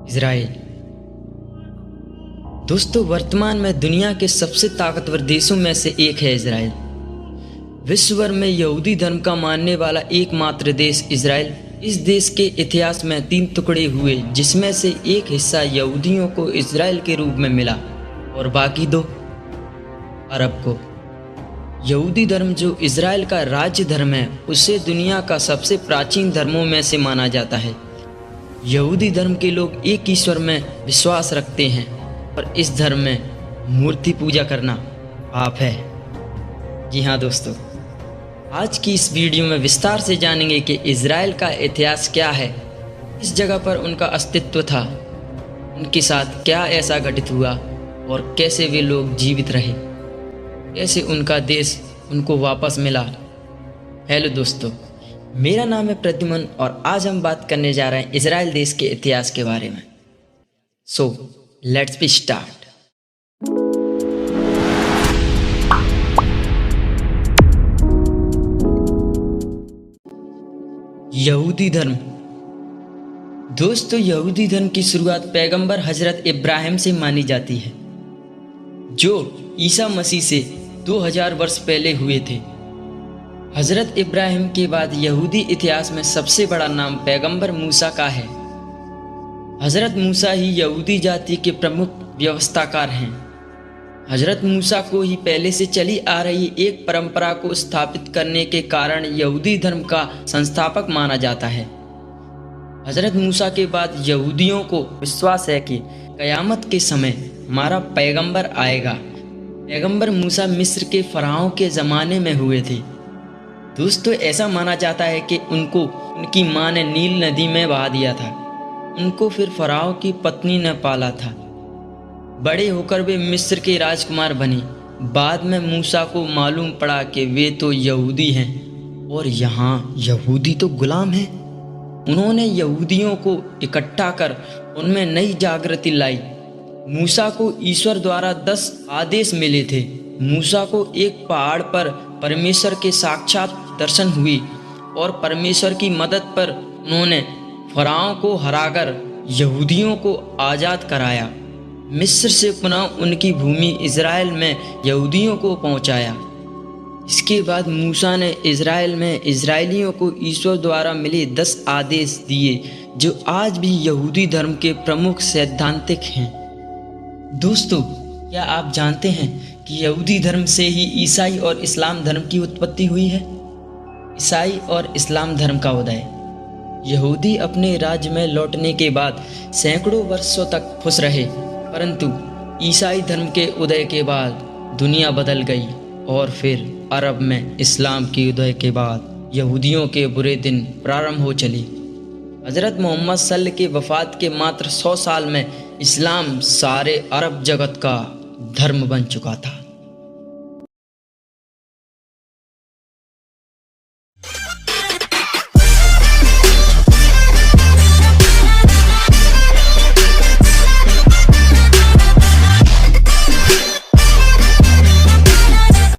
Israel. दोस्तों, वर्तमान में दुनिया के सबसे ताकतवर देशों में से एक है इजराइल। विश्व भर में यहूदी धर्म का मानने वाला एकमात्र देश इजराइल। इस देश के इतिहास में 3 टुकड़े हुए, जिसमें से एक हिस्सा यहूदियों को इजराइल के रूप में मिला और बाकी 2 अरब को। यहूदी धर्म, जो इजराइल का राज्य धर्म है, उसे दुनिया का सबसे प्राचीन धर्मों में से माना जाता है। यहूदी धर्म के लोग एक ईश्वर में विश्वास रखते हैं और इस धर्म में मूर्ति पूजा करना पाप है। जी हाँ दोस्तों, आज की इस वीडियो में विस्तार से जानेंगे कि इजराइल का इतिहास क्या है, किस जगह पर उनका अस्तित्व था, उनके साथ क्या ऐसा घटित हुआ और कैसे वे लोग जीवित रहे, कैसे उनका देश उनको वापस मिला। हेलो दोस्तों, मेरा नाम है प्रद्युमन और आज हम बात करने जा रहे हैं इजराइल देश के इतिहास के बारे में। So let's be start. यहूदी धर्म। दोस्तों, यहूदी धर्म की शुरुआत पैगंबर हजरत इब्राहिम से मानी जाती है, जो ईसा मसीह से 2000 वर्ष पहले हुए थे। हजरत इब्राहिम के बाद यहूदी इतिहास में सबसे बड़ा नाम पैगंबर मूसा का है। हजरत मूसा ही यहूदी जाति के प्रमुख व्यवस्थाकार हैं। हजरत मूसा को ही पहले से चली आ रही एक परंपरा को स्थापित करने के कारण यहूदी धर्म का संस्थापक माना जाता है। हजरत मूसा के बाद यहूदियों को विश्वास है कि कयामत के समय हमारा पैगंबर आएगा। पैगंबर मूसा मिस्र के फराओं के ज़माने में हुए थे। दोस्तों, ऐसा माना जाता है कि उनको उनकी माँ ने नील नदी में बहा दिया था। उनको फिर फराओं की पत्नी ने पाला था। बड़े होकर वे मिस्र के राजकुमार बने। बाद में मूसा को मालूम पड़ा कि वे तो यहूदी हैं और यहाँ यहूदी तो गुलाम हैं। उन्होंने यहूदियों को इकट्ठा कर उनमें नई जागृति लाई। मूसा को ईश्वर द्वारा 10 आदेश मिले थे। मूसा को एक पहाड़ पर परमेश्वर के साक्षात दर्शन हुई और परमेश्वर की मदद पर उन्होंने फराओं को हराकर यहूदियों को आज़ाद कराया। मिस्र से पुनः उनकी भूमि इजराइल में यहूदियों को पहुंचाया। इसके बाद मूसा ने इजराइल में इजराइलियों को ईश्वर द्वारा मिले 10 आदेश दिए, जो आज भी यहूदी धर्म के प्रमुख सैद्धांतिक हैं। दोस्तों, क्या आप जानते हैं कि यहूदी धर्म से ही ईसाई और इस्लाम धर्म की उत्पत्ति हुई है? ईसाई और इस्लाम धर्म का उदय। यहूदी अपने राज्य में लौटने के बाद सैकड़ों वर्षों तक खुश रहे, परंतु ईसाई धर्म के उदय के बाद दुनिया बदल गई और फिर अरब में इस्लाम के उदय के बाद यहूदियों के बुरे दिन प्रारंभ हो चले। हज़रत मोहम्मद सल्लल्लाहु के वफ़ात के मात्र 100 साल में इस्लाम सारे अरब जगत का धर्म बन चुका था।